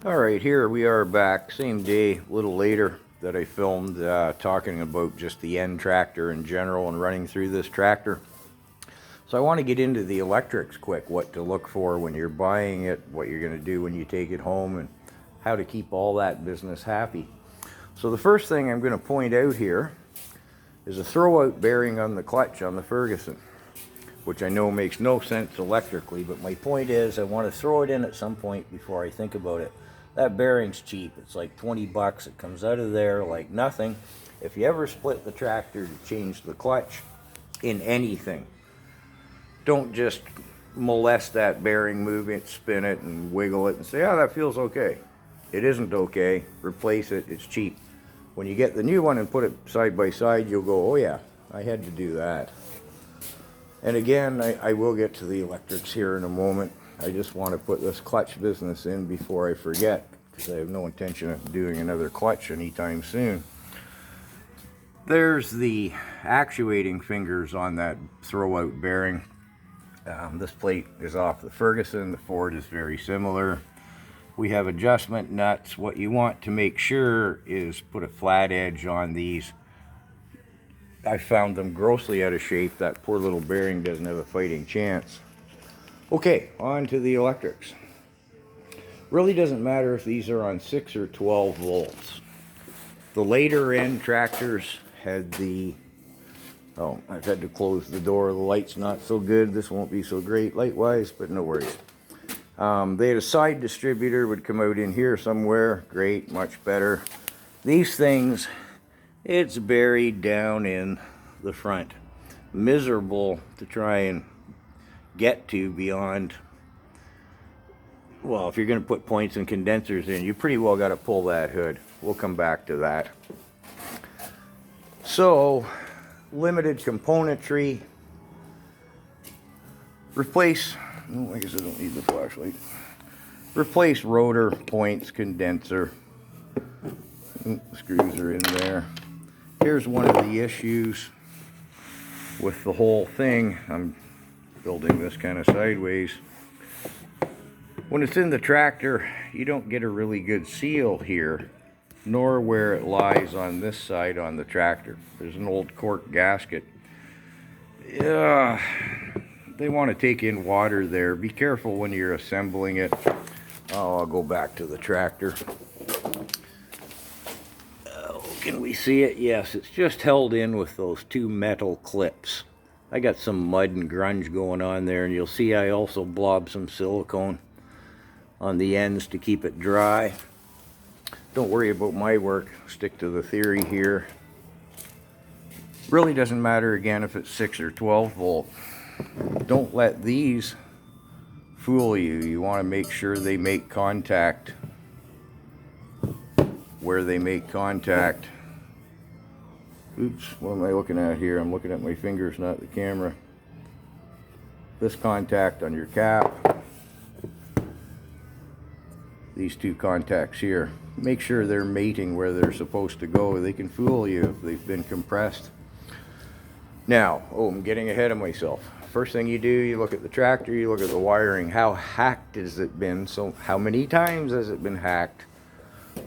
Alright, here we are back, same day, a little later that I filmed talking about just the N tractor in general and running through this tractor. So I want to get into the electrics quick, what to look for when you're buying it, what you're going to do when you take it home, and how to keep all that business happy. So the first thing I'm going to point out here is a throwout bearing on the clutch on the Ferguson, which I know makes no sense electrically, but my point is I want to throw it in at some point before I think about it. That bearing's cheap. It's like 20 bucks. It comes out of there like nothing. If you ever split the tractor to change the clutch in anything, don't just molest that bearing, move it, spin it, and wiggle it and say, oh, that feels okay. It isn't okay. Replace it. It's cheap. When you get the new one and put it side by side, you'll go, oh yeah, I had to do that. And again, I will get to the electrics here in a moment. I just want to put this clutch business in before I forget, because I have no intention of doing another clutch anytime soon. There's the actuating fingers on that throwout bearing. This plate is off the Ferguson. The Ford is very similar. We have adjustment nuts. What you want to make sure is put a flat edge on these. I found them grossly out of shape. That poor little bearing doesn't have a fighting chance. Okay, on to the electrics. Really doesn't matter if these are on 6 or 12 volts. The later end tractors had the, oh, I've had to close the door. The light's not so good. This won't be so great light-wise, but no worries. They had a side distributor, would come out in here somewhere. Great, much better. These things, it's buried down in the front. Miserable to try and get to beyond, well, if you're going to put points and condensers in, you pretty well got to pull that hood. We'll come back to that. So, limited componentry. Replace, oh, I guess I don't need the flashlight. Replace rotor, points, condenser. Screws are in there. Here's one of the issues with the whole thing. I'm building this kind of sideways. When it's in the tractor, you don't get a really good seal here, nor where it lies on this side on the tractor. There's an old cork gasket. Yeah, they want to take in water there. Be careful when you're assembling it. Oh, I'll go back to the tractor. Oh, can we see it? Yes, it's just held in with those two metal clips. I got some mud and grunge going on there, and you'll see I also blob some silicone on the ends to keep it dry. Don't worry about my work, stick to the theory here. Really doesn't matter again if it's 6 or 12 volt. Don't let these fool you. You want to make sure they make contact where they make contact. Oops, what am I looking at here? I'm looking at my fingers, not the camera. This contact on your cap. These two contacts here. Make sure they're mating where they're supposed to go. They can fool you if they've been compressed. Now, oh, I'm getting ahead of myself. First thing you do, you look at the tractor, you look at the wiring. How hacked has it been? So how many times has it been hacked?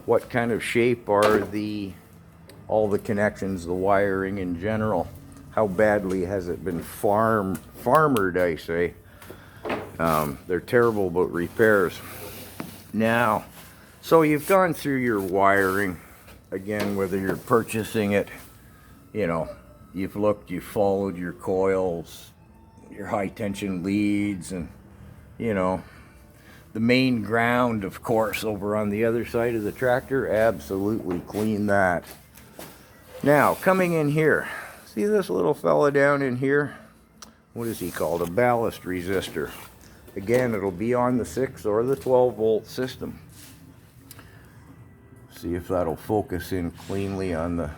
What kind of shape are all the connections, the wiring in general? How badly has it been farmered, I say? They're terrible about repairs. Now, so you've gone through your wiring, again, whether you're purchasing it, you know, you've looked, you've followed your coils, your high tension leads, and, you know, the main ground, of course, over on the other side of the tractor, absolutely clean that. Now, coming in here, see this little fella down in here? What is he called? A ballast resistor. Again, it'll be on the 6 or the 12 volt system. See if that'll focus in cleanly on the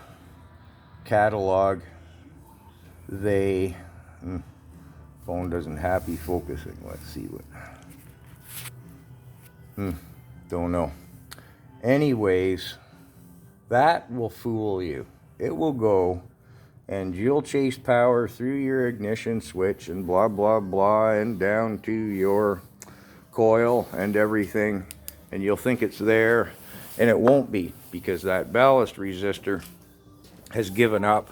catalog. Phone doesn't happy focusing. Let's see what. Don't know. Anyways, that will fool you. It will go and you'll chase power through your ignition switch and blah blah blah and down to your coil and everything, and you'll think it's there, and it won't be, because that ballast resistor has given up,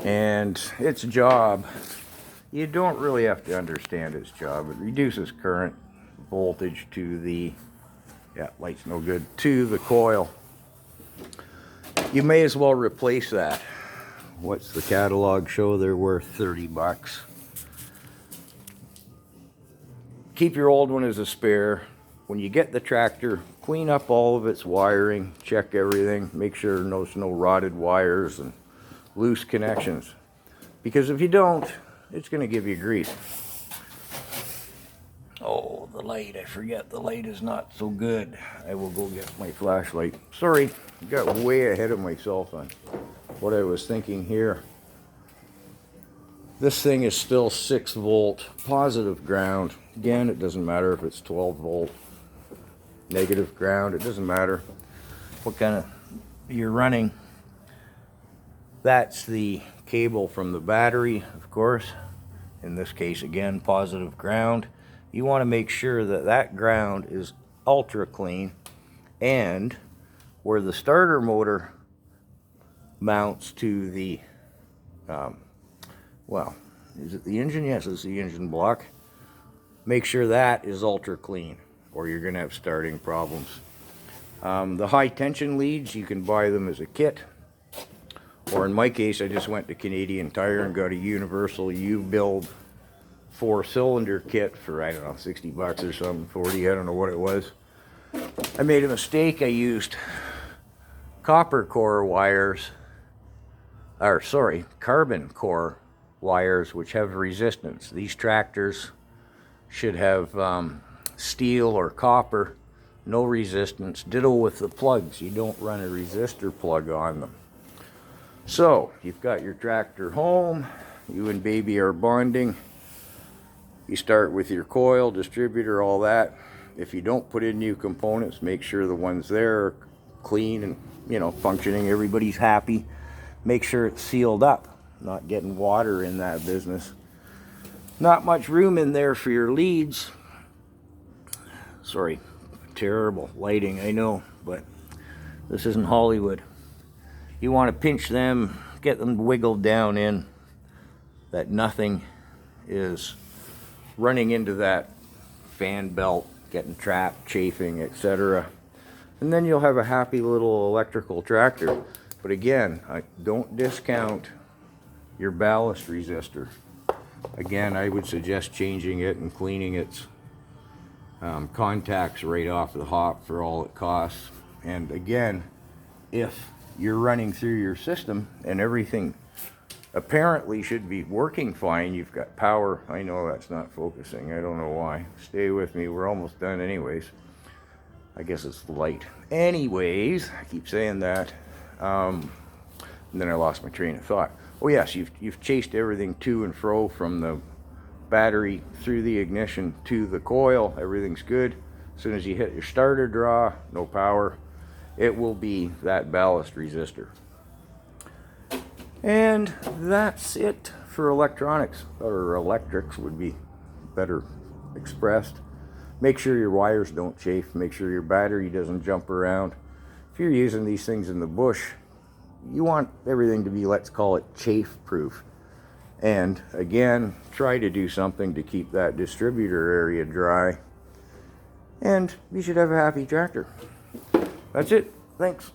and its job, you don't really have to understand its job. It reduces current voltage to the, yeah, light's no good, to the coil. You may as well replace that. What's the catalog show? They're worth 30 bucks. Keep your old one as a spare. When you get the tractor, clean up all of its wiring, check everything, make sure there's no rotted wires and loose connections. Because if you don't, it's going to give you grief. Oh, the light, I forget, the light is not so good. I will go get my flashlight. Sorry, got way ahead of myself on what I was thinking here. This thing is still 6 volt, positive ground. Again, it doesn't matter if it's 12 volt, negative ground, it doesn't matter what kind of you're running. That's the cable from the battery, of course. In this case, again, positive ground. You want to make sure that that ground is ultra clean, and where the starter motor mounts to the well, is it the engine? Yes, it's the engine block. Make sure that is ultra clean, or you're going to have starting problems. The high tension leads, you can buy them as a kit, or in my case, I just went to Canadian Tire and got a universal U-build 4-cylinder kit for, I don't know, 60 bucks or something, 40, I don't know what it was. I made a mistake. I used copper core wires, or sorry, carbon core wires, which have resistance. These tractors should have steel or copper, no resistance. Ditto with the plugs. You don't run a resistor plug on them. So, you've got your tractor home, you and baby are bonding. You start with your coil, distributor, all that. If you don't put in new components, make sure the ones there are clean and, you know, functioning, everybody's happy. Make sure it's sealed up, not getting water in that business. Not much room in there for your leads. Sorry, terrible lighting, I know, but this isn't Hollywood. You want to pinch them, get them wiggled down in, that nothing is running into that fan belt, getting trapped, chafing, etc. And then you'll have a happy little electrical tractor. But again, don't discount your ballast resistor. Again, I would suggest changing it and cleaning its contacts right off the hop for all it costs. And again, if you're running through your system and everything apparently should be working fine, you've got power. I know that's not focusing, I don't know why. Stay with me, we're almost done anyways. I guess it's the light. Anyways, I keep saying that. And then I lost my train of thought. Oh yes, you've chased everything to and fro from the battery through the ignition to the coil. Everything's good. As soon as you hit your starter draw, no power, it will be that ballast resistor. And that's it for electronics, or electrics would be better expressed. Make sure your wires don't chafe. Make sure your battery doesn't jump around. If you're using these things in the bush, you want everything to be, let's call it, chafe proof. And again, try to do something to keep that distributor area dry. And you should have a happy tractor. That's it. Thanks.